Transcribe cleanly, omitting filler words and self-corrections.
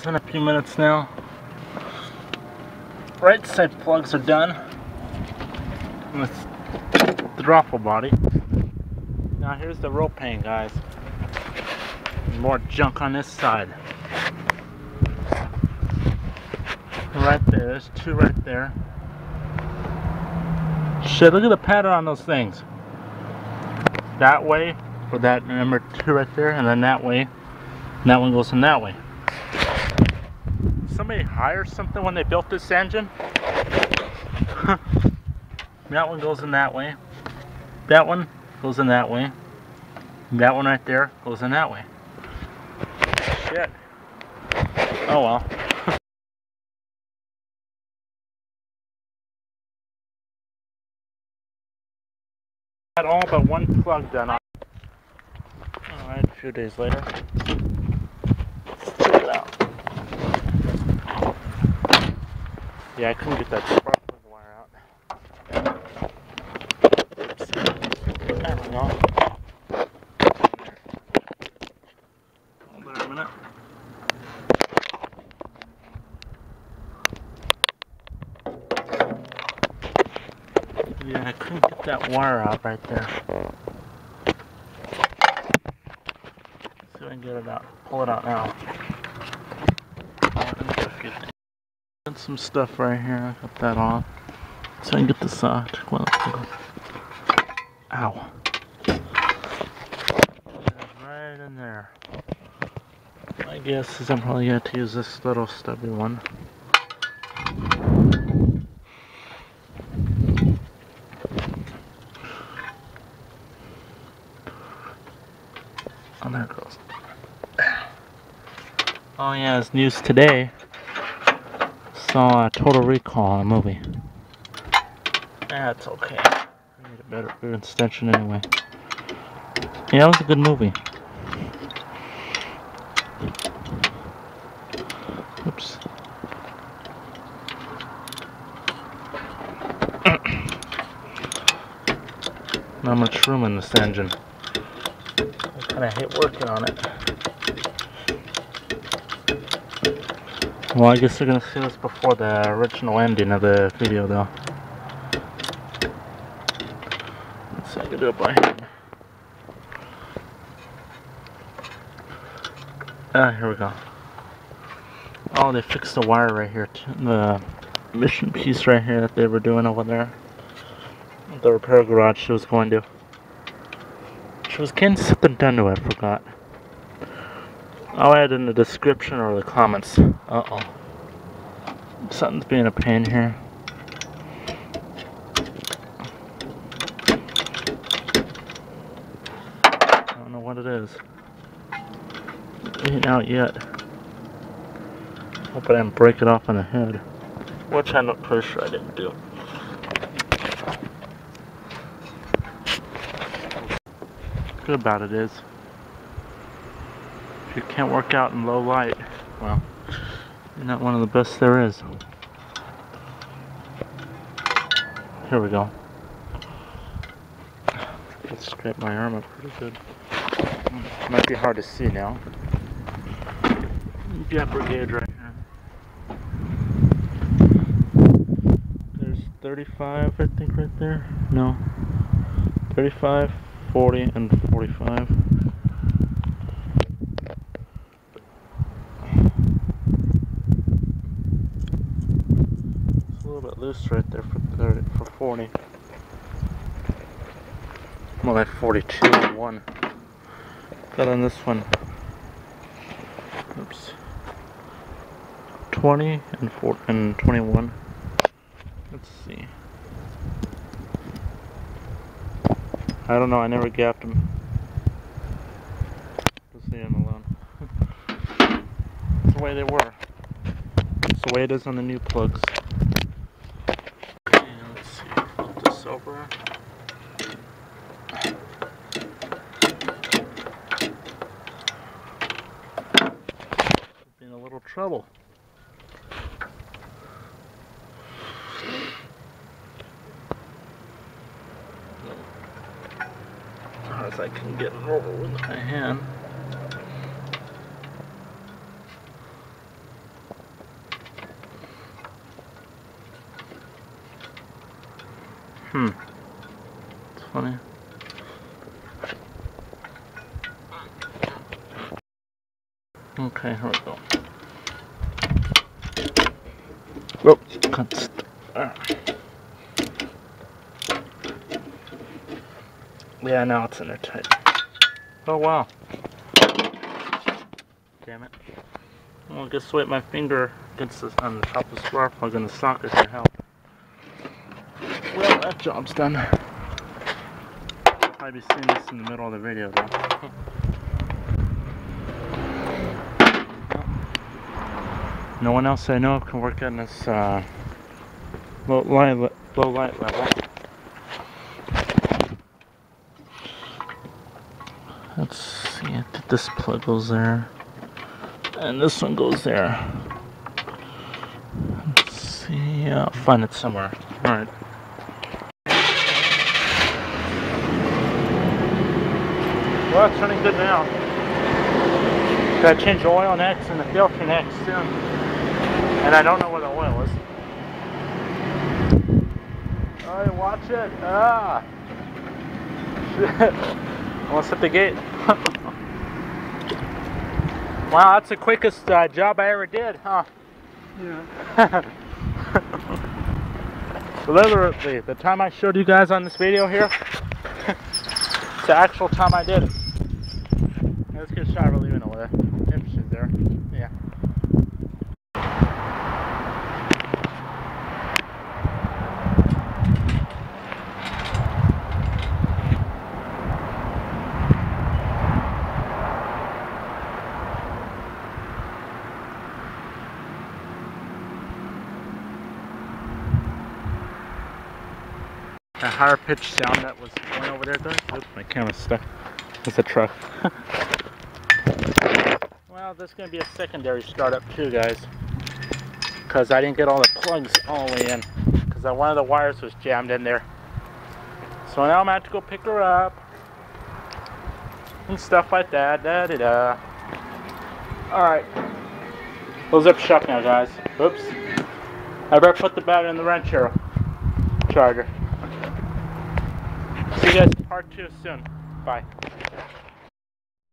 It's been a few minutes now. Right side plugs are done with the dropper body. Now here's the rope hang, guys. More junk on this side. Right there, there's two right there. Shit, look at the pattern on those things. That way, for that, remember, two right there, and then that way. And that one goes in that way. Somebody hired something when they built this engine. That one goes in that way. That one goes in that way. And that one right there goes in that way. Shit. Oh well. Had all but one plug done on. Alright, a few days later. Let's check it out. Yeah, I couldn't get that spark plug wire out. There we go. Hold on a minute. Yeah, I couldn't get that wire out right there. See if I can get it out. Pull it out now. Got some stuff right here. I got that off. So I can get this off. Ow. Right in there. My guess is I'm probably going to use this little stubby one. Oh, there it goes. Oh yeah, it's news today. Saw Total Recall, a movie. That's okay. I need a better extension anyway. Yeah, it was a good movie. Oops. Not much room in this engine. I kind of hate working on it. Well, I guess you're gonna see this before the original ending of the video, though. Let's see, I can do it by hand. Here we go. Oh, they fixed the wire right here, too. The mission piece right here that they were doing over there. The repair garage she was going to. She was getting something done to it, I forgot. I'll add in the description or the comments. Uh-oh. Something's being a pain here. I don't know what it is. It ain't out yet. Hope I didn't break it off on the head. Which I'm not pretty sure I didn't do. Good about it is, if you can't work out in low light, well, you're not one of the best there is. Here we go. Let's scrape my arm up pretty good. Might be hard to see now. Gapper gauge right here. There's 35, I think, right there. No. 35, 40, and 45. It's a little bit loose right there for 40. More like 42 and 1. Got on this one. Oops. 20 and 4 and 21. Let's see. I don't know, I never gapped them. Just leave them alone. That's the way they were. That's the way it is on the new plugs. Okay, let's see. Flip this over. In a little trouble. As I can get it over with my hand. Okay, here we go. Whoops, cut. Yeah, now it's in there tight. Oh wow. Damn it. Well, I guess swipe my finger against this on the top of the spark plug in the socket to help. Well, that job's done. I'll be seeing this in the middle of the video though. No one else I know can work on this low light level. Let's see, I think this plug goes there. And this one goes there. Let's see, I'll find it somewhere. Alright. Well, it's running good now. Gotta change the oil next and the filter next soon. And I don't know where the oil is. Alright, watch it. Ah! Shit. Almost hit the gate. Wow, that's the quickest job I ever did, huh? Yeah. Literally, the time I showed you guys on this video here, it's the actual time I did it. Let's get a shot of leaving over there. If she's there. Yeah. That higher pitched sound that was going over there, guys. Oops, my camera's stuck. It's a truck. Well, this is going to be a secondary startup too, guys. Because I didn't get all the plugs all the way in. Because one of the wires was jammed in there. So now I'm going to have to go pick her up. And stuff like that. Da-da-da. Alright. We'll zip shut now, guys. Oops. I better put the battery in the wrench here. Charger. See you guys in part 2 soon. Bye.